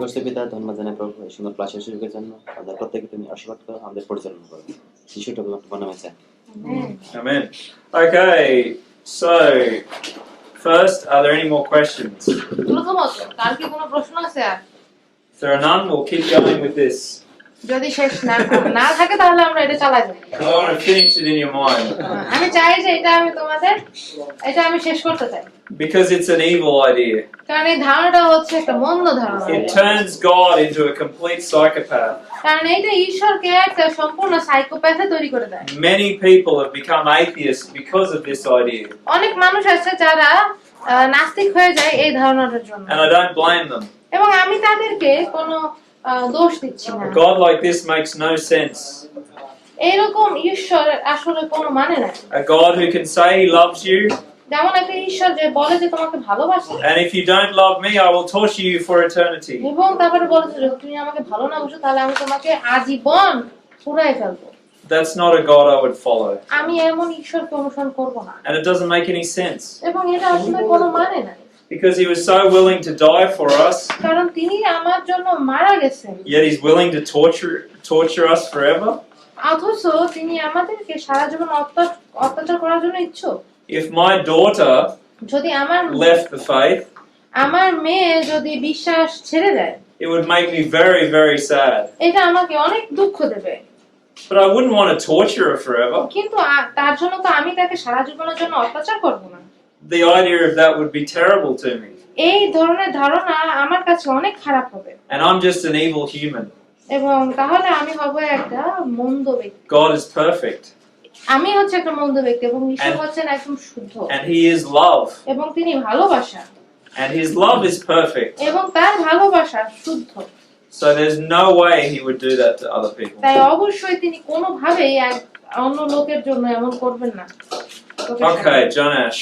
স্বস্তি পিতা, ধন্যবাদ জানাই প্রভু এই সুন্দর ক্লাসের সুযোগের জন্য। আমাদের প্রত্যেকে তুমি আশীর্বাদ করো, আমাদের পরিচালনা করো। যিশুটা তোমার নামে চাই। Amen. Okay, so first, are there any more questions? প্রথমত কার কি কোনো প্রশ্ন আছে? আর If there are none, we'll keep going with this. যদি শেষ না থাকে তাহলে আমরা এটা চালাই যাব। I want to finish it in your mind আমি চাই যে এটা আমি শেষ করতে চাই। because it's an evil idea. কারণ এই ধারণাটা হচ্ছে একটা মন্দ ধারণা। It turns God into a complete psychopath. কারণ এটা ঈশ্বরকে একটা সম্পূর্ণ সাইকোপ্যাথে তৈরি করে দেয়। Many people have become atheists because of this idea, অনেক মানুষ আছে যারা নাস্তিক হয়ে যায় এই ধারণাটার জন্য। and I don't blame them. এবং আমি তাদেরকে কোনো দোষ দিচ্ছি না। A God like this makes no sense. এরকম ঈশ্বর আসলে কোনো মানে না। A God who can say He loves you, যেমন একটা ঈশ্বর যে বলে যে তোমাকে ভালোবাসে, and if you don't love me, I will torture you for eternity. এবং তারপরে বলে যে তুমি আমাকে ভালো না বুঝো তাহলে আমি তোমাকে আজীবন পুরাই ফেলবো। That's not a God I would follow, আমি এমন ঈশ্বরকে অনুসরণ করব না। and it doesn't make any sense এবং এটা আসলে কোনো মানে না। because He was so willing to die for us, কারণ তিনি আমার জন্য মারা গেছেন, yet He's willing to torture us forever. অথচ তিনি আমাদেরকে সারা জীবন অত্যাচার করার জন্য ইচ্ছুক। If my daughter যদি আমার left the faith, মেয়ে যদি বিশ্বাস ছেড়ে দেয়, it would make me very, very sad. এটা আমাকে অনেক দুঃখ দেবে। But I wouldn't want to torture her forever. কিন্তু তার জন্য তো আমি তাকে সারা জীবনের জন্য অত্যাচার করব না। The idea of that would be terrible to me. এই ধরনের ধারণা আমার কাছে অনেক খারাপ হবে। And I'm just an evil human. এবং তাহলে আমি হব একটা মন্দ ব্যক্তি। God is perfect. আমি হচ্ছে একটা মন্দ ব্যক্তি এবং ঈশ্বর হচ্ছেন একদম শুদ্ধ। And He is love. এবং তিনি ভালোবাসা। And His love is perfect. এবং তার ভালোবাসা শুদ্ধ। So there's no way He would do that to other people. তাই অবশ্যই তিনি কোনোভাবেই অন্য লোকের জন্য এমন করবেন না। Okay, Jonash,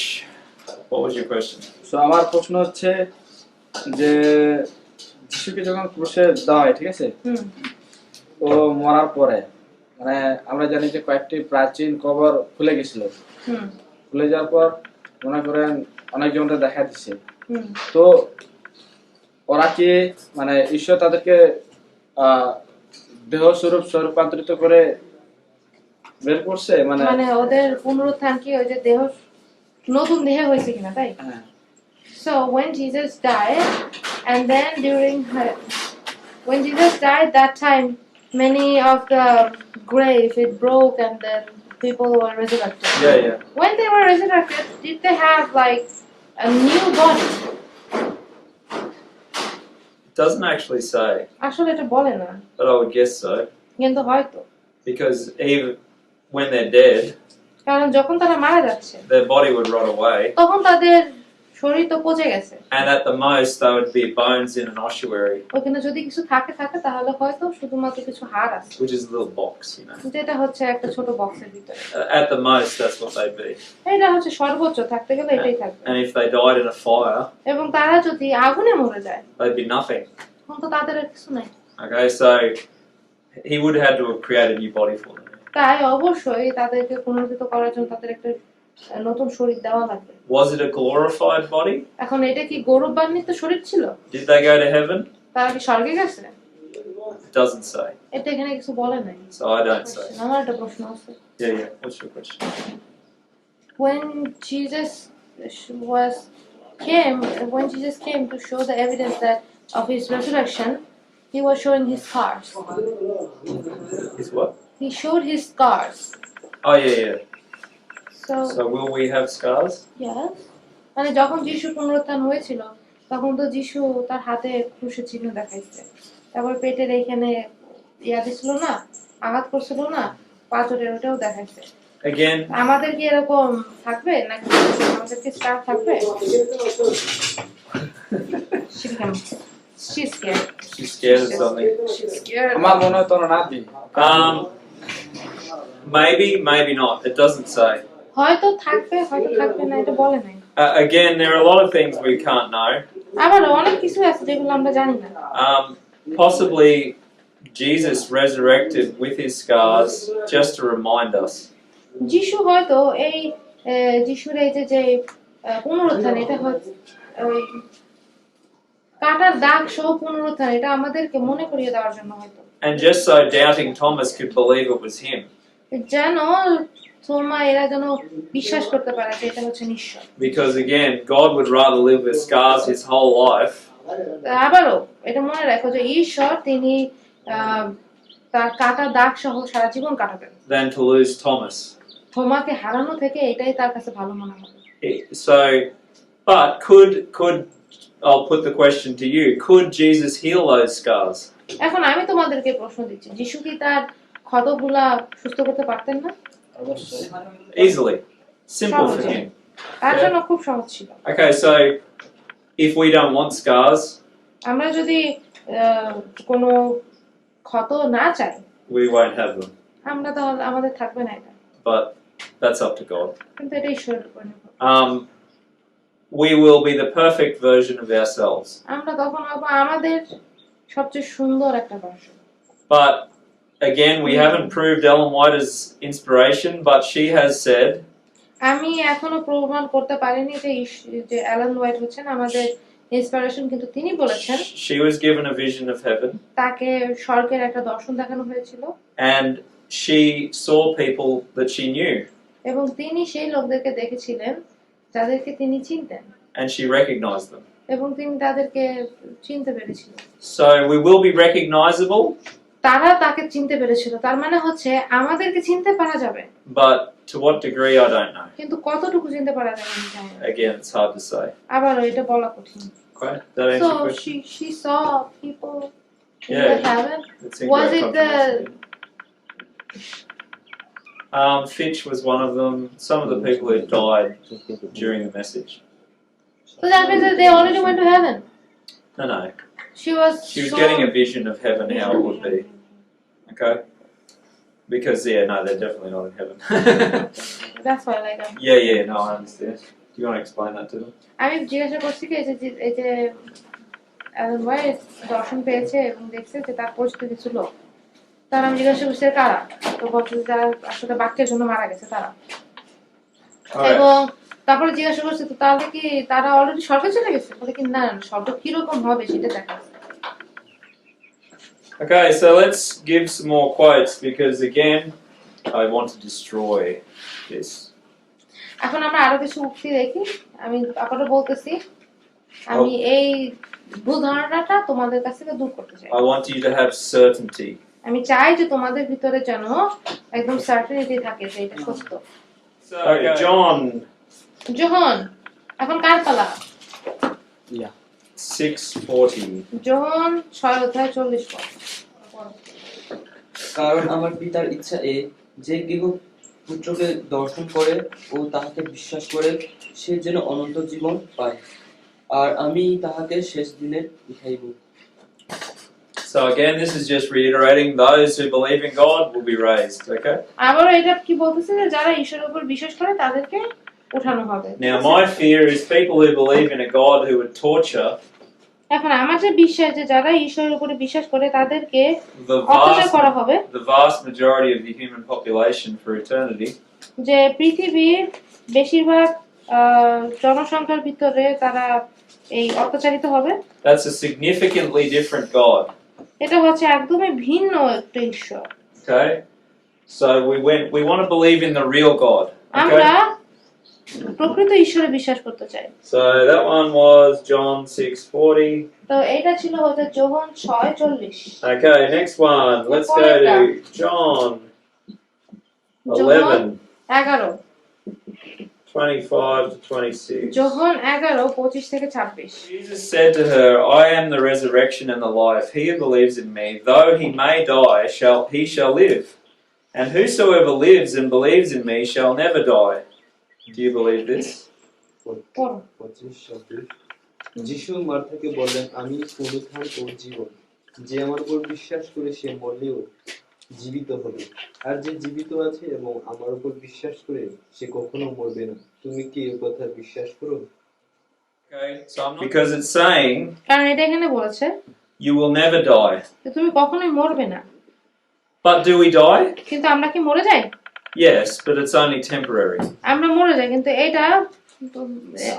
what was your question? So আমার প্রশ্ন হচ্ছে যে যিশুকে যখন ক্রুশে দেওয়া হয়, ঠিক আছে, ও মরার পরে মানে আমরা জানি যে কয়েকটি প্রাচীন কবর খুলে গেছিল, খুলে যাওয়ার পর মনে করেন অনেকজনকে দেখা দিচ্ছে, তো ওরা কি মানে ঈশ্বর তাদেরকে দেহ স্বরূপ রূপান্তরিত করে বের করছে, মানে ওদের পুনরুত্থান কি ওই যে দেহ নতুন দেহ হয়েছে কিনা তাই? So when Jesus died, and then when Jesus died, that time many of the grave it broke and then people were resurrected. Yeah. When they were resurrected, did they have like a new body? It doesn't actually say, আসলে এটা বলে না, but I would guess so. কিন্তু হয়তো Because even when they're dead, কারণ যখন তারা মারা যাচ্ছে their body would rot away. তখন তাদের শরীর তো পচে গেছে। And at the most, they would be bones in an ossuary, ওখানে যদি কিছু থাকে তাহলে হয়তো শুধুমাত্র কিছু হাড় আছে, which is a little box, যেটা হচ্ছে একটা ছোট বক্সের ভিতরে। At the most, that's what they'd be. এটা হচ্ছে সর্বোচ্চ, থাকতে গেলে এটাই থাকবে। And if they died in a fire, এবং তারা যদি আগুনে মরে যায় they'd be nothing. তখন তো তাদের আর কিছু নাই। Okay, so He would have had to have created a new body for them. তাই অবশ্যই তাদেরকে পুনরুত্থিত করার জন্য তাদের একটা নতুন শরীর দেওয়া লাগবে। Was it a glorified body? এখন এটা কি গৌরবান্বিত শরীর ছিল? Did they go to heaven? তারা কি স্বর্গে গেছে? It doesn't say. এটা এখানে কিছু বলে নাই। So I don't say. আমার একটা প্রশ্ন আছে। Yeah. What's your question? When Jesus came to show the evidence that of his resurrection, he was showing his scars. Is what? He showed his scars. Oh yeah. So will we have scars? Yes. মানে যখন যিশু পুনরুত্থান হয়েছিল তখন তো যিশু তার হাতে ক্রুশের চিহ্ন দেখাইছে, তারপর পেটের এখানে দিছিল না, আঘাত করছিল না, পাথরের, ওটাও দেখাইছে। Again. আমাদের কি এরকম থাকবে নাকি আমাদের কি স্কার থাকবে? She's scared. She's scared of something. She's scared. আমার মনে হয় তোর না দি Maybe not. It doesn't say. হয়তো থাকবে না, এটা বলে নাই। Again, there are a lot of things we can't know. আবার অনেক কিছু আছে যেগুলো আমরা জানি না। Possibly Jesus resurrected with his scars just to remind us. যিশু হয়তো এই যিশুর এই যে পুনরুত্থান, এটা হচ্ছে কাটার দাগ সহ পুনরুত্থান, এটা আমাদেরকে মনে করিয়ে দেওয়ার জন্য হয়তো, And just so doubting Thomas could believe it was him. যেন তোমরা এরা যেন বিশ্বাস করতে পারে যে এটা হচ্ছে ঈশ্বর। Because again, God would rather live with scars his whole life আবারও এটা মনে রাখো যে ঈশ্বর তিনি তার কাটা দাগ সহ সারা জীবন কাটাবেন, than to lose Thomas. তোমাকে হারানো থেকে এটাই তার কাছে ভালো মনে হবে। So, but could I'll put the question to you, could Jesus heal those scars? এখন আমি তোমাদেরকে প্রশ্ন দিচ্ছি, যিশু কি তার ক্ষতগুলা সুস্থ করতে পারতেন না? অবশ্যই। Easily. Simple for him. তার জন্য খুব সহজ ছিল। Okay, so if we don't want scars, আমরা যদি কোনো ক্ষত না চাই, we won't have them. আমরা তাহলে আমাদের থাকবে না এটা, But that's up to God. কিন্তু এটা ঈশ্বরের উপর নির্ভর। We will be the perfect version of ourselves. আমরা তখন হবো আমাদের সবচেয়ে সুন্দর একটা version. But again, we haven't proved Ellen White's inspiration, but she has said আমি এখনো প্রমাণ করতে পারিনি যে যে অ্যালান হোয়াইট হচ্ছেন আমাদের ইন্সপিরেশন, কিন্তু তিনি বলেছেন she was given a vision of heaven তাকে স্বর্গের একটা দর্শন দেখানো হয়েছিল, and she saw people that she knew এবং তিনি সেই লোকদেরকে দেখেছিলেন যাদেরকে তিনি চিনতেন, and she recognized them. এবং তিনি তাদেরকে চিনতে পেরেছিলেন। So we will be recognizable, তারা তাকে চিনতে পেরেছিল, তার মানে হচ্ছে আমাদেরকে চিনতে পারা যাবে, but to what degree I don't know. কিন্তু কতটুকু চিনতে পারা যাবে আমি জানি না। Again, it's hard to say. আবারও এটা বলা কঠিন। Okay, that answer So your question? she saw people in Yeah. the heaven. It's in Was great it the confidence. Fitch was one of them. Some of the people who died during the message. so that means that they already went to heaven? No. She was She was getting a vision of heaven, how it would be. Okay? Because, no, they're definitely not in heaven. That's why like yeah, no, I understand. Do you want to explain that to them? আমি জিজ্ঞাসা করছি কি এই যে Alan white দর্শন পেয়েছে এবং দেখছে যে তার পরিচিত কিছু লোক, তার আমি জিজ্ঞাসা করছি কারা, তো বলছে যে যারা আসলে বাক্যের জন্য মারা গেছে তারা, এবং তারপরে জিজ্ঞাসা করছে তো তাহলে কি তারা অলরেডি স্বর্গে চলে গেছে, বলে কি না স্বর্গ কিরকম হবে সেটা দেখা যাচ্ছে। Okay, so let's give some more quotes because, again, I want to destroy this. এখন আমরা আরো কিছু উক্তি দেখি, আমি আবারও বলতেছি, আমি এই ভুল ধারণাটা তোমাদের কাছ থেকে দূর করতে চাই। I want you to have certainty. আমি চাই যে তোমাদের ভিতরে যেন একদম সার্টেনিটি থাকে যে এটা সত্য। So, John যোহন, এখন কার পালা? 6:40. যোহন 6:40 পদ। কারণ আমার পিতার ইচ্ছা যে কেহ পুত্রকে দর্শন করে ও তাহাকে বিশ্বাস করে সে যেন অনন্ত জীবন পায়, আর আমি তাহাকে শেষ দিনে দেখাইব। So again, this is just reiterating those who believe in God will be raised, okay? আবার এটা কি বলতেছে যে যারা ঈশ্বরের উপর বিশ্বাস করে তাদেরকে উঠানো হবে। Now my fear is people who believe in a God who would torture এখন আমার যে বিশ্বাস যে যারা ঈশ্বরের উপরে বিশ্বাস করে তাদেরকে the অত্যাচার করা হবে, vast majority of the human population for eternity. যে পৃথিবীর বেশিরভাগ জনসংখ্যার ভিতরে তারা এই অত্যাচারিত হবে। That's a significantly different God. এটা হচ্ছে একদমই ভিন্ন একটা ঈশ্বর। Okay? So we want to believe in the real God. আমরা Okay? প্রকৃত ঈশ্বরে বিশ্বাস করতে চাই। So that one was John 6:40. তো এটা ছিল হচ্ছে যোহন 6:40। Okay, next one. Let's go to John 11, 11 25 to 26. যোহন 11:25 থেকে 26। Jesus said to her, I am the resurrection and the life. He who believes in me, though he may die, he shall live. And whosoever lives and believes in me shall never die. Do you believe this? পড়ো। 25-26 যিশু মার্থাকে বললেন, আমি পুনরুত্থান ও জীবন, যে আমার উপর বিশ্বাস করে সে মরলেও জীবিত হবে, আর যে জীবিত আছে এবং আমার উপর বিশ্বাস করে সে কখনো মরবে না। তুমি কি এই কথা বিশ্বাস করো? Okay, so I'm not, because it's saying কারণ এটা এখানে বলেছে you will never die. যে তুমি কখনোই মরবে না। But do we die? কিন্তু আমরা কি মরে যাই? Yes, but it's only temporary. আমরা মরে যাই, কিন্তু এটা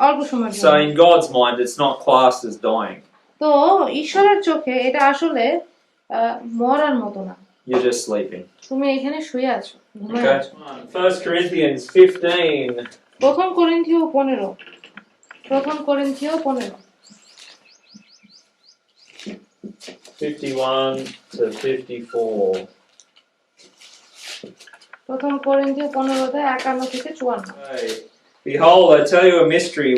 অল্প সময়ের So জন্য। in God's mind, it's not classed as dying. তো ঈশ্বরের চোখে এটা আসলে মরার মতো না, You're just sleeping. তুমি এখানে শুয়ে আছো, ঘুমায় Okay. আছো। 1 Corinthians 15. প্রথম করিন্থীয় 15, প্রথম করিন্থীয় 15, 51 to 54. প্রথম করিন্থীয় 15 51 থেকে 54। Okay. Behold, I tell you a mystery.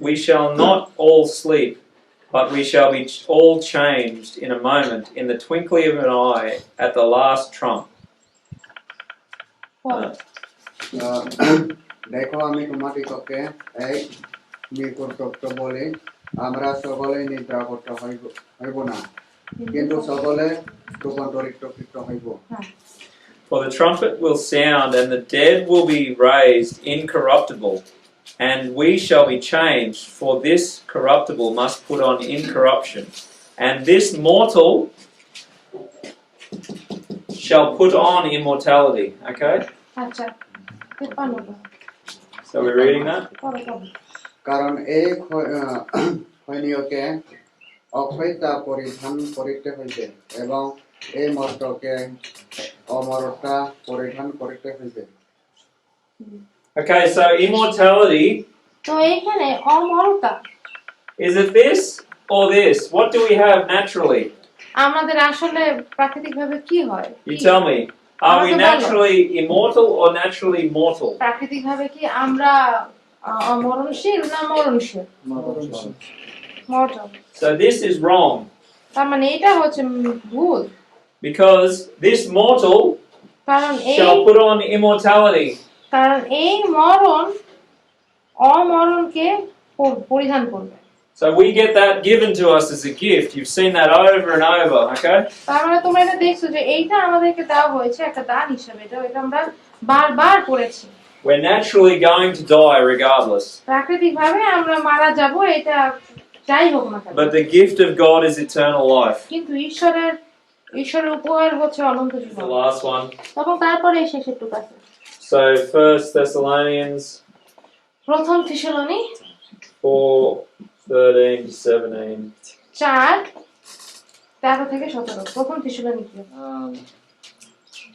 We shall not all sleep, but we shall be all changed in a moment, in the twinkling of an eye, at the last trump. দেখো আমি তোমাদিগকে এক নিকট সত্য বলি, আমরা সকলে নিদ্রা করতে হইব না, কিন্তু সকলে রূপান্তরিত হইব। For the trumpet will sound, and the dead will be raised incorruptible, and we shall be changed. For this corruptible must put on incorruption, and this mortal shall put on immortality. Okay? আচ্ছা, 53। So we're reading that? কারণ এই ক্ষণীয়কে অক্ষয়তা পরিধান করিতে হইবে, এবং এই মর্তকে অমরতা পরিধান করিতে হইবে। Okay, so immortality, তো এইখানে অমরতা, is it this or this? What do we have naturally? আমাদের আসলে প্রাকৃতিকভাবে কি হয়? You tell me. Are we আমাকে বলো। naturally immortal or naturally mortal? প্রাকৃতিকভাবে কি আমরা অমরণশীল না মরণশীল? Mortal. So this is wrong, তার মানে এটা হচ্ছে ভুল, because this mortal কারণ shall put on immortality. এই মরণ অমরণকে পরিধান করবে। So we get that given to us as a gift. You've seen that over and over, okay? তার মানে তোমরা এটা দেখছো যে এইটা আমাদেরকে দেওয়া হয়েছে একটা দান হিসেবে, এটা আমরা বারবার করেছি। We're naturally going to die regardless. প্রাকৃতিকভাবে আমরা মারা যাব, এটা যাই হোক না কেন। But the gift of God is eternal life. কিন্তু ঈশ্বরের উপহার হচ্ছে অনন্ত The জীবন। last one. তখন তারপরে এই শেষের টুক আছে। So 1 Thessalonians প্রথম থিসলনি 4:13 to 17. 4:13 থেকে 17। প্রথম থিসলনি কি?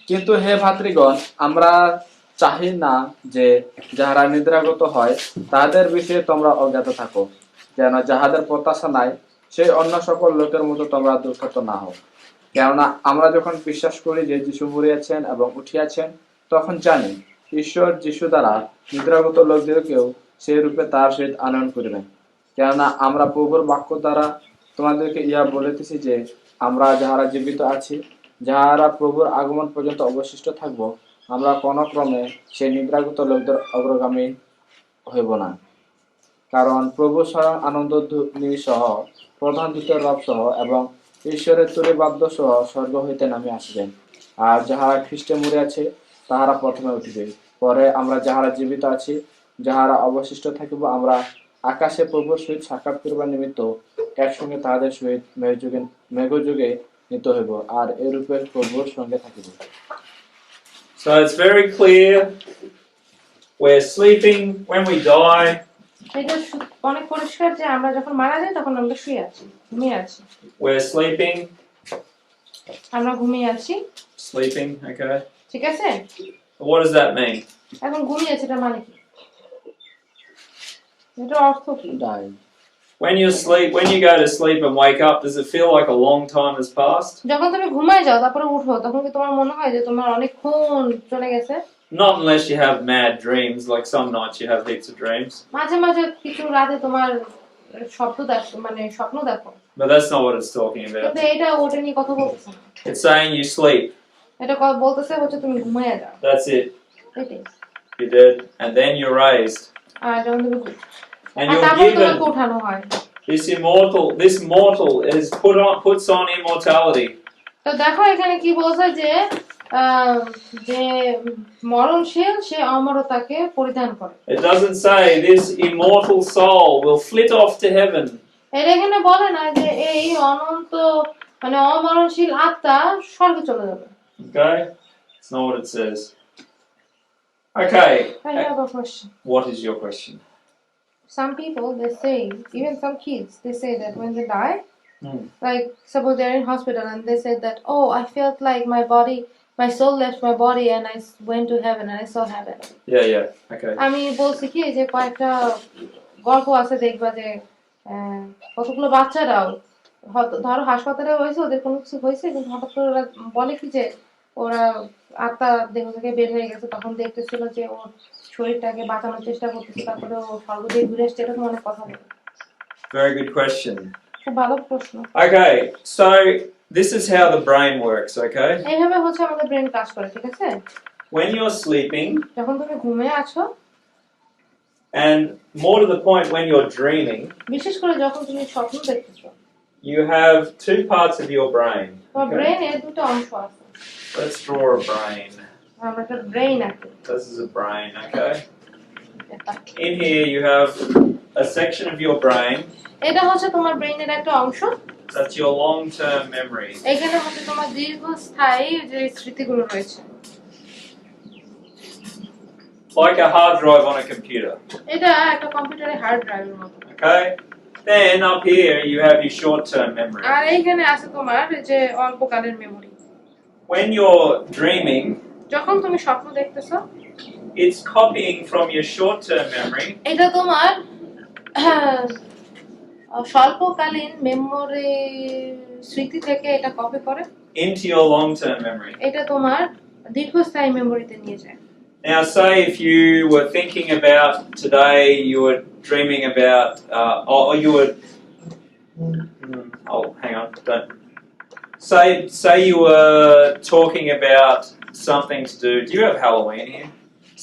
কিন্তু হে ভাতৃগণ, আমরা চাহি না যে যাহারা নিদ্রাগত হয় তাহাদের বিষয়ে তোমরা অজ্ঞাত থাকো, যেন যাহাদের প্রত্যাশা নাই সেই অন্য সকল লোকের মতো তোমরা দুঃখিত না হও। কেননা আমরা যখন বিশ্বাস করি যে যিশু মরিয়াছেন এবং উঠিয়াছেন, তখন জানি ঈশ্বর যিশু দ্বারা নিদ্রাগত লোকদেরকেও সেই রূপে তার সহিত আনয়ন করিবেন। কেননা আমরা প্রভুর বাক্য দ্বারা তোমাদেরকে ইহা বলিতেছি যে আমরা যাহারা জীবিত আছি, যাহারা প্রভুর আগমন পর্যন্ত অবশিষ্ট থাকব, আমরা কোন ক্রমে সেই নিদ্রাগত লোকদের অগ্রগামী হইব না। কারণ প্রভু স্বয়ং আনন্দ ধ্বনি সহ, প্রধান দূতের রব সহ এবং ঈশ্বরের তুরি বাদ্য সহ স্বর্গ হইতে নামে আসিবেন। আর যাহারা খ্রিস্টে মরিয়াছে তাহারা প্রথমে উঠিবে, পরে আমরা যাহারা জীবিত আছি, যাহারা অবশিষ্ট থাকিব, আমরা আকাশে প্রভুর সহিত সাক্ষাৎ করিবার নিমিত্ত একসঙ্গে তাহাদের সহিত মেঘযুগে নিত হইব, আর এরূপে প্রভুর সঙ্গে থাকিব। So it's very clear. We're sleeping when we die. এটা অনেক পরিষ্কার যে আমরা যখন মারা যাই তখন আমরা শুয়ে আছি, ঘুমিয়ে আছি। We're sleeping. আমরা ঘুমিয়ে আছি, Sleeping, okay? ঠিক আছে? What does that mean? এখন ঘুমিয়ে আছি, এটা মানে কি? এটা অর্থ কি? When you go to sleep and wake up, does it feel like a long time has passed? যখন তুমি ঘুমায় যাও তারপরে উঠো, তখন কি তোমার মনে হয় যে তোমার অনেকক্ষণ চলে গেছে? Not unless you have mad dreams, like some nights you have heaps of dreams. মাঝে মাঝে কিছু রাতে তোমার স্বপ্ন দেখো, But that's not what it's talking about. কিন্তু এটা ওটা নিয়ে কথা বলতেছে না। It's saying you sleep. এটা বলতেছে হচ্ছে তুমি ঘুমায় যাও, That's it. এটাই। You're dead. And then you're raised. আর যখন তুমি And আর you're তারপর তোমাকে given উঠানো হয়। this mortal is puts on immortality. তো দেখো এখানে কি বলছে যে যে মরণশীল সে অমরতাকে পরিধান করে। It doesn't say this immortal soul will flit off to heaven. এর এখানে বলে না যে এই অনন্ত অমরণশীল আত্মা স্বর্গে চলে যাবে। Okay? It's not what it says. Okay. I have a question. What is your question? some people they say, even some kids, they say that when they die, Hmm. like suppose they're in hospital and they said that, oh, I felt like my soul left my body and I went to heaven and I saw heaven. Yeah. Okay. আমি বলছি কি যে কয়েকটা গল্প আছে দেখবা যে কতগুলো বাচ্চারাও ধরো হাসপাতালে হয়েছে, ওদের কোনো কিছু হয়েছে, কিন্তু হঠাৎ করে ওরা বলে কি যে ওরা আত্মা দেহ থেকে বের হয়ে গেছে, তখন দেখতেছিল যে ওর শরীরটাকে বাঁচানোর চেষ্টা করতেছে, তারপরে ও স্বর্গদেশ ঘুরে এসছে, এরকম অনেক কথা বলে। Very good question. খুব ভালো প্রশ্ন। Okay, so this is how the brain works, okay? এইভাবে হচ্ছে আমাদের ব্রেন কাজ করে, ঠিক আছে? When you're sleeping, যখন তুমি ঘুমে আছো, and more to the point, when you're dreaming, বিশেষ করে যখন তুমি স্বপ্ন দেখতেছো, you have two parts of your brain. তোমার Okay? ব্রেনের দুটো অংশ আছে। Let's draw a brain. আমরা একটা ব্রেন আছে। This is a brain, okay? In here you have a section of your brain এটা হচ্ছে তোমার ব্রেনের একটা অংশ। that's your long-term memory. এখানে হচ্ছে তোমার দীর্ঘস্থায়ী যে স্মৃতিগুলো রয়েছে। Like a hard drive on a computer. এটা একটা কম্পিউটারের হার্ড ড্রাইভের মতো। Okay? Then up here you have your short-term memory. আর এইখানে আছে তোমার যে অল্পকালের মেমরি। When you're dreaming, যখন তুমি স্বপ্ন দেখতেছো, it's copying from your short-term memory এটা তোমার স্বল্পকালীন মেমরি স্মৃতি থেকে এটা কপি করে into your long-term memory. এটা তোমার দীর্ঘস্থায়ী মেমরিতে নিয়ে যায়। Now, say if you were thinking about today, you were dreaming about, or you were. Oh, hang on. Don't. Say you were talking about something to do. Do you have Halloween here?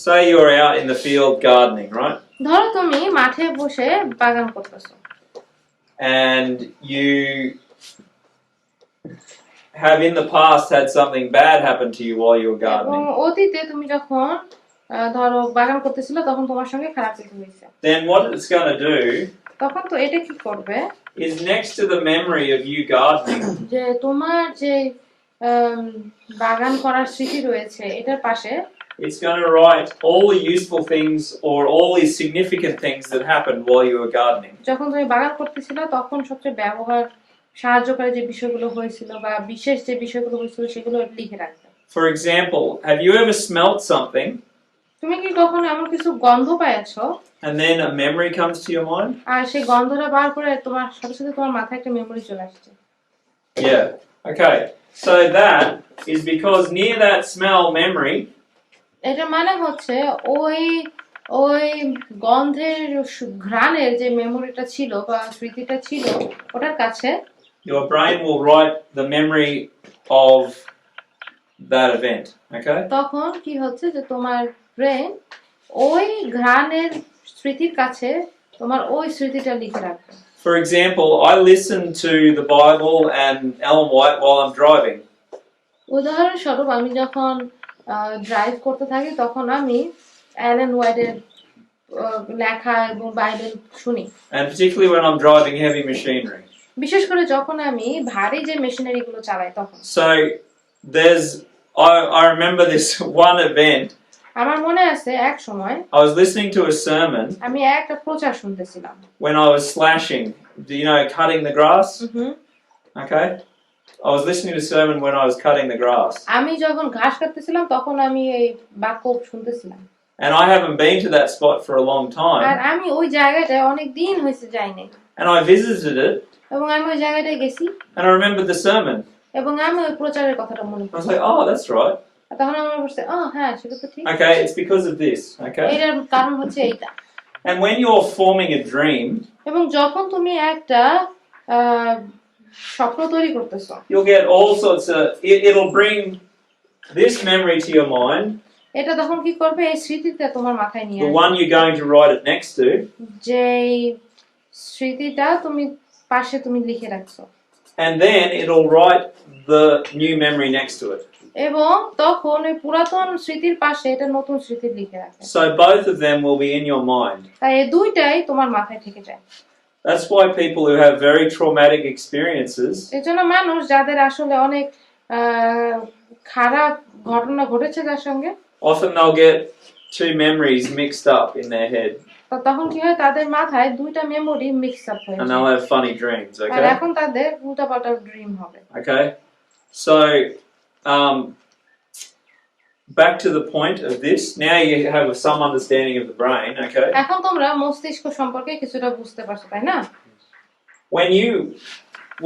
Say you're out in the field gardening, right? ধরো তুমি মাঠে বসে বাগান করতেছো, And you have in the past had something bad happen to you while you were এবং gardening. অতীতে তুমি যখন ধরো বাগান করতেছিলে তখন তোমার সঙ্গে খারাপ কিছু হয়েছে, Then what it's going to do তখন তো এটা কি করবে is next to the memory of you gardening, যে তোমার যে বাগান করার স্মৃতি রয়েছে এটার পাশে it's going to write all the useful things or all the significant things that happened while you were gardening. যখন তুমি বাগান করতেছিলে তখন সবচেয়ে ব্যবহার সাহায্যকারী যে বিষয়গুলো হয়েছিল বা বিশেষ যে বিষয়গুলো হয়েছিল সেগুলো লিখে রাখবে। For example, have you ever smelt something তুমি কি কখনো এমন কিছু গন্ধ পেয়েছো and then a memory comes to your mind? আর সেই গন্ধটা বার করে তোমার সাথে সাথে তোমার মাথায় একটা মেমরি চলে আসছে? Yeah. Okay. So that is because near that smell memory, এটা মানে হচ্ছে ওই ওই গন্ধের ঘ্রাণের যে মেমোরিটা ছিল বা স্মৃতিটা ছিল ওটার কাছে your brain will write the memory of that event. Okay? তখন কি হচ্ছে যে তোমার ব্রেন ওই ঘ্রাণের স্মৃতির কাছে তোমার ওই স্মৃতিটা লিখে রাখবে। For example, I listen to the Bible and Ellen White while I'm driving. উদাহরণস্বরূপ আমি যখন ড্রাইভ করতে থাকি তখন আমি অ্যালেন হোয়াইটের লেখা এবং বাইবেল শুনি, And particularly when I'm driving heavy machinery. বিশেষ করে যখন আমি ভারী যে মেশিনারি গুলো চালাই তখন। So I remember this one event. আমার মনে আছে এক সময় I was listening to a sermon আমি একটা প্রচার শুনতেছিলাম, when I was slashing, cutting the grass. Okay? I was listening to a sermon when I was cutting the grass. আমি যখন ঘাস কাটতেছিলাম তখন আমি এই বাক্য শুনতেছিলাম, And I haven't been to that spot for a long R time. আমি ওই জায়গাটায় অনেক দিন হয়েছে যাইনি, And I visited it এবং আমি ওই জায়গাটায় গেছি and I remembered the sermon. এবং আমি ওই প্রচারের কথাটা মনে I was করছি। like, oh, that's right. আর তখন আমার বলছে হ্যাঁ সেটা তো ঠিক, Okay, it's because of this. Okay? এটার কারণ হচ্ছে এইটা। And when you're forming a dream, এবং যখন তুমি একটা স্বপ্ন তৈরি করতেছো you'll get all sorts of, it'll bring this memory to your mind, এটা তখন কি করবে এই স্মৃতিটা তোমার মাথায় নিয়ে the আসবে, one you're going to write it next to, যেই স্মৃতিটা তুমি পাশে তুমি লিখে রাখছো, and then it'll write the new memory next to it. এবং তখন ওই পুরাতন স্মৃতির পাশে এটা নতুন স্মৃতি লিখে রাখে, So both of them will be in your mind. তাই এই দুইটাই তোমার মাথায় থেকে যায়। That's why people who have very traumatic experiences, এই জন্য মানুষ যাদের আসলে অনেক খারাপ ঘটনা ঘটেছে তার সঙ্গে, often they'll get two memories mixed up in their head. তো তখন কি হয়, তাদের মাথায় দুইটা মেমোরি মিক্স আপ হয়ে and যায়, they'll have funny dreams. R Okay. এখন তাদের উল্টাপাল্টা ড্রিম হবে। Okay. So, um, back to the point of this. Now you have some understanding of the brain. Okay. এখন তোমরা মস্তিষ্ক সম্পর্কে কিছুটা বুঝতে পারছো, তাই না?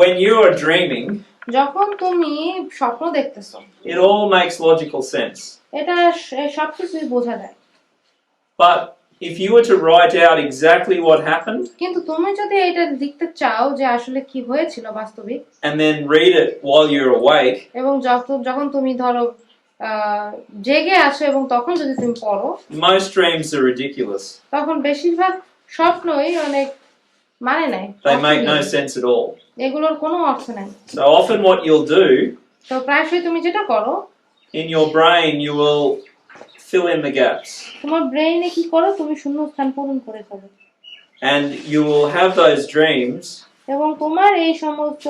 When you are dreaming, যখন তুমি স্বপ্ন দেখতেছো, it all makes logical sense. এটা সবকিছুই বোঝা যায়, But if you were to write out exactly what happened কিন্তু তুমি যদি এটা লিখতে চাও যে আসলে কি হয়েছিল বাস্তবিক, and then read it while you're awake, এবং যখন তুমি ধরো জেগে আছো এবং তখন যদি তুমি পড়ো, most dreams are ridiculous. তখন বেশিরভাগ স্বপ্নই অনেক মানে নাই, They make no sense at all. এগুলোর কোনো অর্থ নাই। So often what you'll do তো প্রায়শই তুমি যেটা করো, in your brain, you will fill in the gaps. তোমার ব্রেইনে কি করো, তুমি শূন্যস্থান পূরণ করে ফেলো, And you will have those dreams এবং তোমার এই সমস্ত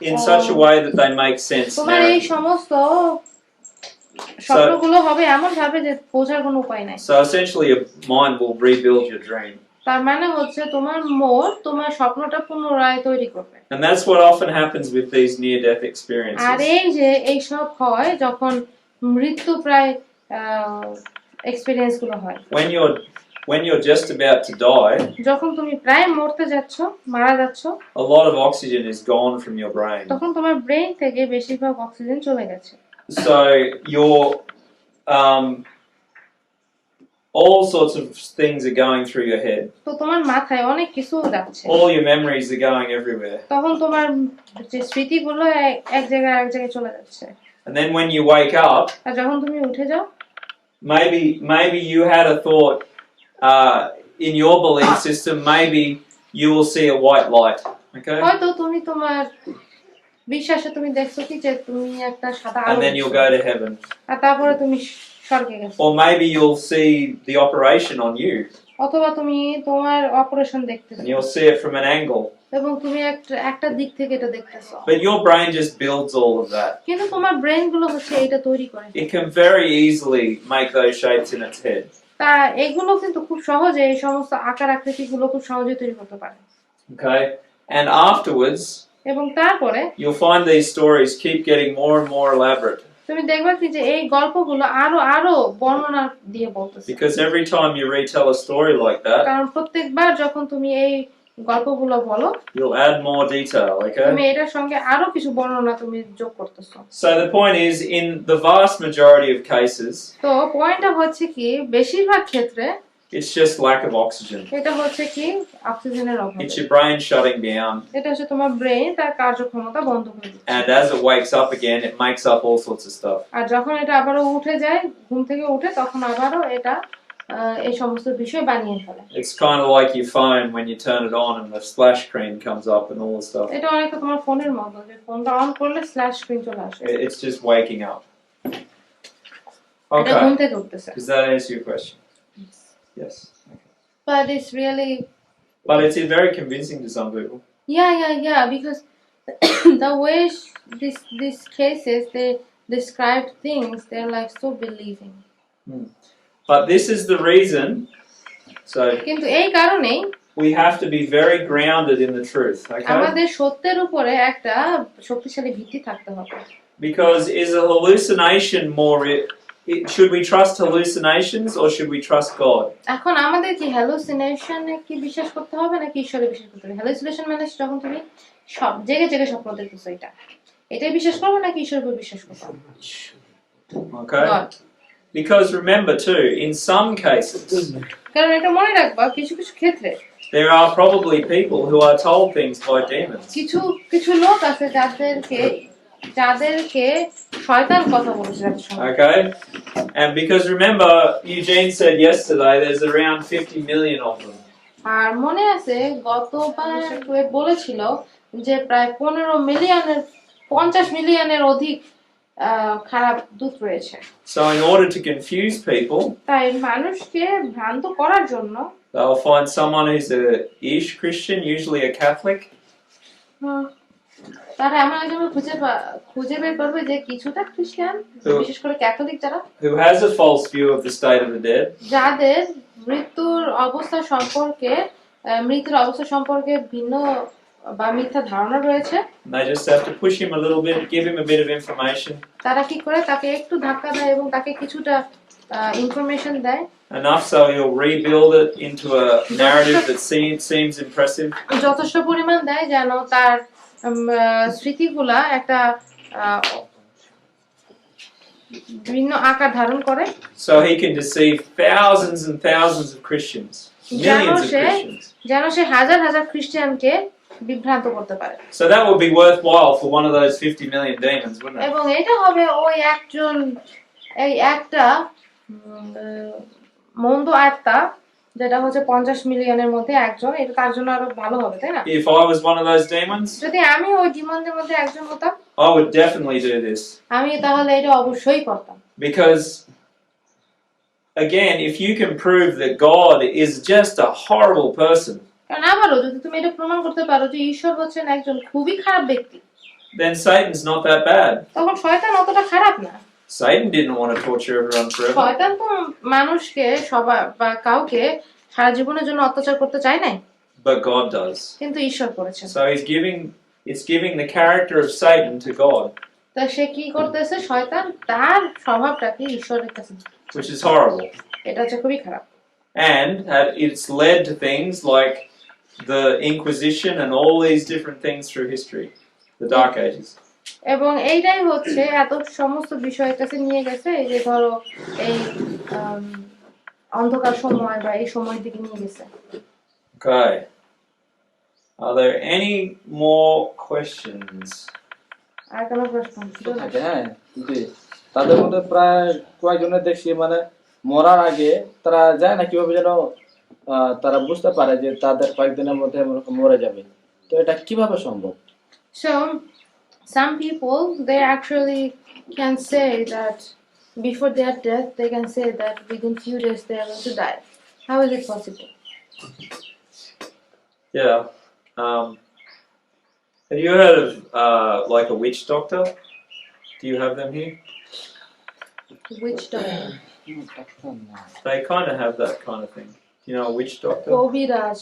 in such a way that they make sense. তোমার এই সমস্ত স্বপ্নগুলো হবে এমন ভাবে যে বোঝার কোনো উপায় নাই। So essentially your mind will rebuild your dream. তার মানে হচ্ছে তোমার মন তোমার স্বপ্নটা পুনরায় তৈরি করবে। And that's what often happens with these near-death R experiences. এই যে এই সব হয় যখন মৃত্যু প্রায় এক্সপেরিয়েন্স গুলো হয়, When you're just about to die, যখন তুমি প্রায় মরতে যাচ্ছ, মারা যাচ্ছ, a lot of oxygen is gone from your brain. তখন তোমার ব্রেইন থেকে বেশিরভাগ অক্সিজেন চলে গেছে। So your all sorts of things are going through your head. তো তোমার মাথায় অনেক কিছু যাচ্ছে, All your memories are going everywhere. তখন তোমার যে স্মৃতিগুলো এক জায়গায় চলে যাচ্ছে। And then when you wake up, আর যখন তুমি উঠে যাও, maybe you had a thought in your belief system, maybe you will see a white light. Okay? হয়তো তুমি তোমার বিশ্বাসে তুমি দেখছো কি যে তুমি একটা সাদা আলো And then you'll দেখছো, go to heaven. আর তারপরে তুমি স্বর্গে গেছো, Or maybe you'll see the operation on you অথবা তুমি তোমার অপারেশন দেখতেছো and you'll see it from an angle. এবং তুমি একটা দিক থেকে এটা দেখতেছো, But your brain just builds all of that. কিন্তু তোমার ব্রেন গুলো হচ্ছে এটা তৈরি করে। It can very easily make those shapes in its head. তা এগুলো কিন্তু খুব সহজে এই সমস্ত আকার আকৃতি গুলো খুব সহজে তৈরি করতে পারে। Okay? And afterwards, এবং তারপরে you'll find these stories keep getting more and more elaborate. তুমি দেখবা কি যে এই গল্পগুলো আরো বর্ণনা দিয়ে বলতেছে, Because every time you retell a story like that, কারণ প্রত্যেকবার যখন তুমি এই গল্পগুলো বলো, you'll add more detail, তুমি okay? এটার সঙ্গে আরো কিছু বর্ণনা তুমি যোগ করতেছো। So the point is, in the vast majority of cases, তো পয়েন্টটা হচ্ছে কি, বেশিরভাগ ক্ষেত্রে it's just lack of oxygen. এটা হচ্ছে কি অক্সিজেনের অভাব, It's your brain shutting down, এটা হচ্ছে তোমার ব্রেন তার কার্যক্ষমতা বন্ধ করে দিচ্ছে। and as it wakes up again, it makes up all sorts of stuff. আর যখন এটা আবারও উঠে যায়, ঘুম থেকে উঠে, তখন আবারও এটা এই সমস্ত বিষয় বানিয়ে ফেলে। It's kind of like your phone when you turn it on and the splash screen comes up and all the stuff. এটা অনেকটা তোমার ফোনের মতো, যে ফোনটা অন করলে স্ল্যাশ স্ক্রিন চলে আসে, It's just waking up. এটা ঘুম Okay. থেকে উঠতেছে। Does that answer your question? Yes. But it's really But it's very convincing to some people. yeah because the way these cases they describe things, they're like so believing. But this is the reason. So কিন্তু এই কারণেই we have to be very grounded in the truth, okay? আমাদের সত্যের উপরে একটা শক্তিশালী ভিত্তি থাকতে হবে। Because is a hallucination more should we trust hallucinations or should we trust God? এখন আমাদের কি হ্যালুসিনেশনে কি বিশ্বাস করতে হবে নাকি ঈশ্বরে বিশ্বাস করতে হবে? হ্যালুসিনেশন মানে যখন তুমি সব জেগে স্বপ্ন দেখতেছো, এটাই বিশ্বাস করবে নাকি ঈশ্বরের উপর বিশ্বাস করবে? Okay? God. Because remember too, in some cases, কারণ এটা মনে রাখবা, কিছু ক্ষেত্রে there are probably people who are told things by demons. কিছু লোক আছে যাদেরকে শয়তান কথা বলেছে যাদের সঙ্গে। Okay? And because remember, Eugene said yesterday there's around 50 million of them. আর মনে আছে গতবার বলেছিল যে প্রায় 50 মিলিয়নের অধিক খারাপ দূত রয়েছে। So in order to confuse people, তাই মানুষকে ভ্রান্ত করার জন্য they'll find someone who's a ish Christian, usually a Catholic, তারা এমন একজনকে খুঁজে বের করবে যে কিছুটা খ্রিস্টান, বিশেষ করে ক্যাথলিক যারা, who has a false view of the state of the dead, যাদের মৃত্যুর অবস্থা সম্পর্কে ভিন্ন বা মিথ্যা ধারণা রয়েছে। And they just have to push him a little bit, give him a bit of information, তারা কি করে তাকে একটু ধাক্কা দেয় এবং তাকে কিছুটা ইনফরমেশন দেয়, enough so he'll rebuild it into a narrative that seems impressive. যথেষ্ট পরিমাণ দেয় যেন তার স্মৃতিগুলা একটা ভিন্ন আকার ধারণ করে, So he can deceive thousands and thousands of Christians, millions of Christians. যেন সে হাজার হাজার খ্রিস্টানকে বিভ্রান্ত করতে পারে। So that would be worthwhile for one of those 50 million demons, wouldn't it? এবং এটা হবে ওই একটা মন্দ আত্মা যেটা হচ্ছে 50 মিলিয়নের মধ্যে একজন, এটা তার জন্য আরো ভালো হবে, তাই না? If I was one of those demons, যদি আমি ওই ডিমনদের মধ্যে একজন হতাম, I would definitely do this. আমি তাহলে এটা অবশ্যই করতাম। Because, again, if you can prove that God is just a horrible person, কারণ আবারও যদি তুমি এটা প্রমাণ করতে পারো যে ঈশ্বর হচ্ছেন একজন খুবই খারাপ ব্যক্তি, then Satan's not that bad. তখন শয়তান অতটা খারাপ না। Satan didn't want to torture everyone forever. শয়তান তো মানুষকে সবাই বা কাউকে সারা জীবনের জন্য অত্যাচার করতে চায় নাই, But God does. কিন্তু ঈশ্বর করেছেন। So it's giving the character of Satan to God, তা সে কি করতেছে, শয়তান তার স্বভাবটাকে ঈশ্বরের কাছে, which is horrible. এটা হচ্ছে খুবই খারাপ। And it's led to things like the Inquisition and all these different things through history, the Dark Ages. এবং এইটাই হচ্ছে এত সমস্ত বিষয়ের কাছে নিয়ে গেছে, এই যে ধরো এই অন্ধকার সময় বা এই সময়ের দিকে নিয়ে গেছে। Okay. Are there any more questions? আর কোনো প্রশ্ন ছিল না? হ্যাঁ, জি। তাদের মধ্যে প্রায় কয়েকজনের দেখছি মানে মরার আগে তারা যায় না কিভাবে যেন তারা বুঝতে পারে যে তাদের কয়েকদিনের মধ্যে মরে যাবে, তো এটা কিভাবে সম্ভব? So some people, they actually can say that before their death they can say that within few days they are going to die. How is it possible? Yeah. Have you heard of like a witch doctor? Do you have them here? Which doctor? They kind of have that kind of thing. Do you know a witch doctor? Kobiraj.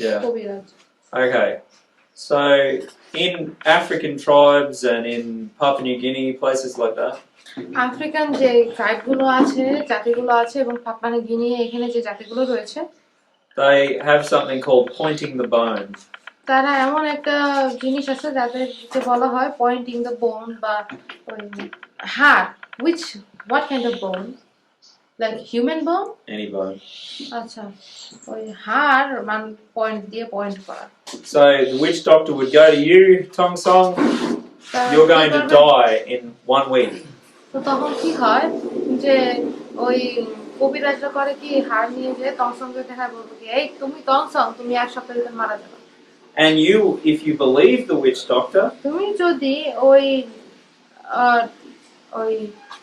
Yeah. Kobiraj. Okay. So in African tribes and in Papua New Guinea, places like that, African যে ট্রাইবগুলো আছে, জাতিগুলো আছে এবং Papua New Guinea এখানে যে জাতিগুলো রয়েছে, they have something called pointing the bone. তারা এমন একটা জিনিস আছে যাদেরকে বলা হয় পয়েন্টিং দ্য বোন বা হাড়। what kind of bone? Like human bone? Any bone. আচ্ছা, ওই হাড় পয়েন্ট দিয়ে পয়েন্ট করা। So the witch doctor would go to you, Tong Song, you're going to die in 1 week. তো তখন কি হয় যে ওই কবিরাজরা করে কি হাড় নিয়ে যে তংসংকে দেখা বলবো কি এই তুমি তংসং তুমি এক সপ্তাহের ভিতরে মারা যাবে। And you, if you believe the witch doctor, তুমি যদি ওই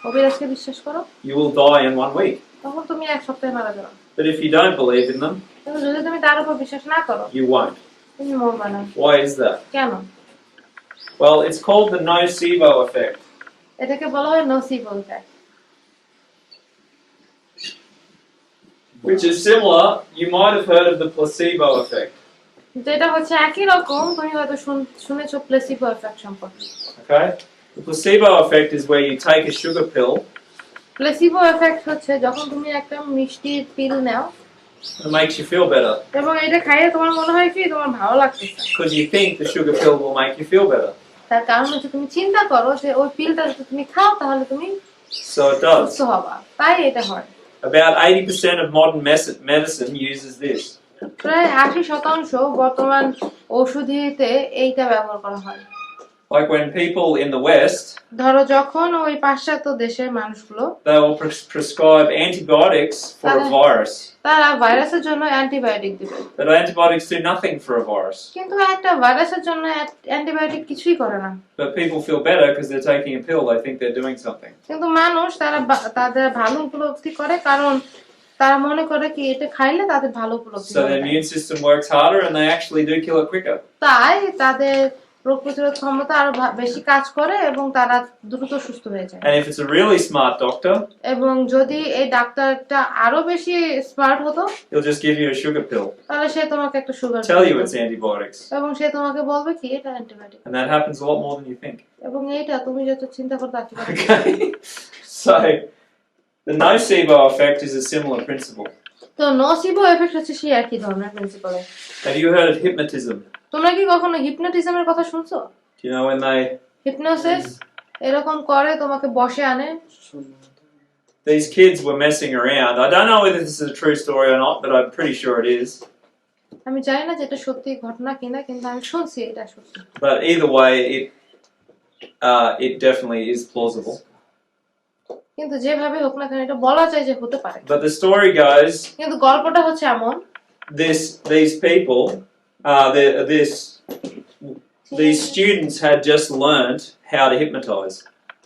কবিরাজকে বিশ্বাস করো, you will die in 1 week. তখন তুমি এক সপ্তাহে মারা যাবে। But if you don't believe in them, কিন্তু যদি তুমি তার উপর বিশ্বাস না করো, you won't. তুমি মরবে না। Why is that? কেন? Well, it's called the nocebo effect. এটাকে বলা হয় নসিবো effect. Which is similar, you might have heard of the placebo effect. যেটা হচ্ছে একই রকম, তুমি হয়তো শুনেছো প্লেসিবো এফেক্ট সম্পর্কে। Okay? The placebo effect is where you take a sugar pill, placebo effect হচ্ছে যখন তুমি একটা মিষ্টির পিল নাও it makes you feel better. এবং এটা খাইয়ে তোমার মনে হয় কি তোমার ভালো লাগতেছে, Because you think the sugar pill will make you feel better. তার কারণ হচ্ছে তুমি চিন্তা করো যে ওই পিলটা যদি তুমি খাও তাহলে তুমি So it does. সুস্থ হবা, তাই এটা হয়। About 80% of modern medicine uses this. প্রায় 80% বর্তমান ঔষধিতে এইটা ব্যবহার করা হয়। Like when people in the West, ধরো যখন ওই পাশ্চাত্য দেশের মানুষগুলো they will prescribe antibiotics for a virus. তারা ভাইরাসের জন্য অ্যান্টিবায়োটিক দিবে, But antibiotics do nothing for a virus. কিন্তু একটা ভাইরাসের জন্য অ্যান্টিবায়োটিক কিছুই করে না। But people feel better because they're taking a pill, they think they're doing something. কিন্তু মানুষ তাদের ভালো উপলব্ধি করে কারণ তারা মনে করে কি এটা খাইলে তাদের ভালো উপলব্ধি So their হবে, immune system works harder and they actually do kill it quicker. তাই তাদের রোগ প্রতিরোধ ক্ষমতা আরো বেশি কাজ করে এবং তারা দ্রুত সুস্থ হয়ে যায়। And if it's a really smart doctor, এবং যদি এই ডাক্তারটা আরো বেশি স্মার্ট হতো he'll just give you a sugar pill, তাহলে সে তোমাকে একটা sugar tell you it's antibiotics. এবং সে তোমাকে বলবে কি এটা antibiotic And that happens a lot more than you think. এবং এইটা তুমি যত চিন্তা করো তার থেকে বেশি। Okay? So, the nocebo effect is a similar principle. তো নসিবো এফেক্ট হচ্ছে সেই একই ধরনের প্রিন্সিপালে। Have you heard of hypnotism? তোমরা কি কখনো হিপনোটিজমের কথা শুনছো? Do you know when they hypnosis এরকম করে তোমাকে বসে আনে। these kids were messing around? I don't know whether this is a true story or not, but I'm pretty sure it is. আমি জানি না যে এটা সত্যি ঘটনা কিনা, কিন্তু আমি শুনছি এটা সত্যি। But either way, it definitely is plausible. কিন্তু যেভাবে হোক না কেন এটা বলা যায় যে হতে পারে। But the story goes, কিন্তু গল্পটা হচ্ছে এমন these people, these students had just learned how to hypnotize.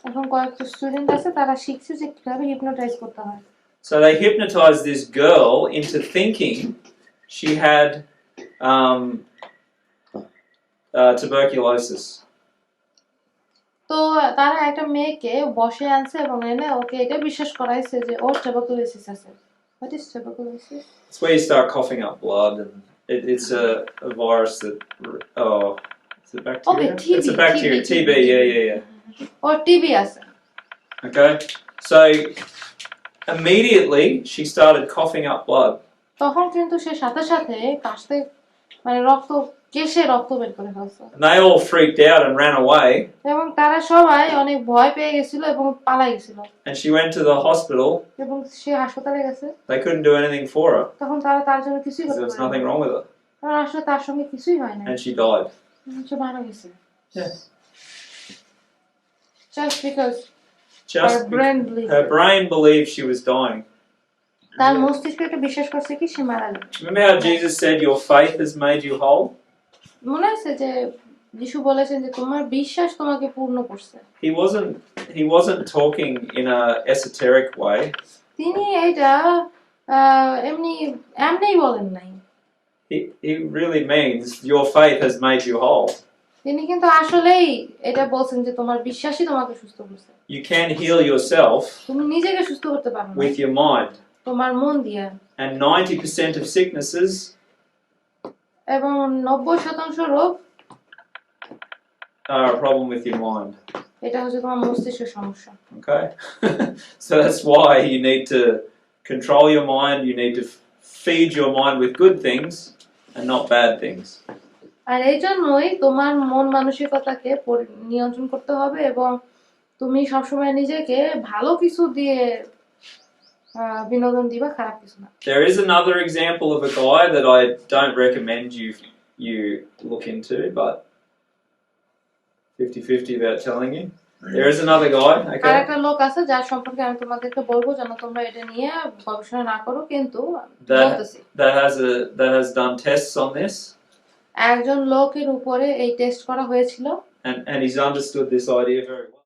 এখন কয়েকটা স্টুডেন্ট আছে তারা শিখছে যে কিভাবে হিপনোটাইজ করতে হয়। So they hypnotized this girl into thinking she had tuberculosis. তো তারা একটা মেয়েকে বসে আনছে এবং এনে ওকে এটা বিশ্বাস করাইছে যে ওর টিউবারকুলোসিস আছে। What is tuberculosis? It's where you start coughing up blood, and it's a virus that it's a bacteria. Okay, TB, It's a bacteria. TB. TB. Yeah. Or TB আছে। Okay. So immediately she started coughing up blood. তখন কিন্তু সে সাথে সাথে কাশতে মানে রক্ত কেশে রক্ত বের করে ফেলছে And they all freaked out and ran away. এবং তারা সবাই অনেক ভয় পেয়ে গেছিল এবং পালাই গেছিল And she went to the hospital. এবং সে হাসপাতালে গেছে। They couldn't do anything for her তখন তারা তার জন্য কিছুই because করতে there was পারে nothing wrong with her, কারণ আসলে তার সঙ্গে কিছুই হয় না। and she died. সে মারা গেছে। Yeah. Just because Just her brain believed her it. brain believed she was dying. তার মস্তিষ্ক এটা বিশ্বাস করছে কি সে মারা যাবে। Remember how Jesus said, "Your faith has made you whole." মনে আছে যে যিশু বলেছেন যে তোমার বিশ্বাস তোমাকে পূর্ণ করছে। He wasn't talking in a esoteric way. তিনি এইটা এমনিই বলেন নাই। He really means your faith has made you whole. তিনি কিন্তু আসলেই এটা বলছেন যে তোমার বিশ্বাসই তোমাকে সুস্থ করছে। You can heal yourself তুমি নিজেকে সুস্থ করতে পারবে না with your mind. তোমার মন দিয়ে। And 90% of sicknesses এবং 90% রোগ are a problem with your mind. এটা হচ্ছে তোমার মস্তিষ্কের সমস্যা। Okay? So that's why you need to control your mind. You need to feed your mind with good things and not bad things. আর এই জন্যই তোমার মন মানসিকতাকে নিয়ন্ত্রণ করতে হবে এবং তুমি সবসময় নিজেকে ভালো কিছু দিয়ে বিনোদন দিবা, খারাপ কিছু না। There is another example of a guy that I don't recommend you look into, but 50-50 about telling you. There is another guy, R okay? একটা লোক আছে যার সম্পর্কে আমি তোমাদেরকে বলবো যেন তোমরা এটা নিয়ে গবেষণা না করো, কিন্তু বলতেছি That has done tests on this, একজন লোকের উপরে এই টেস্ট করা হয়েছিল and he's understood this idea very well.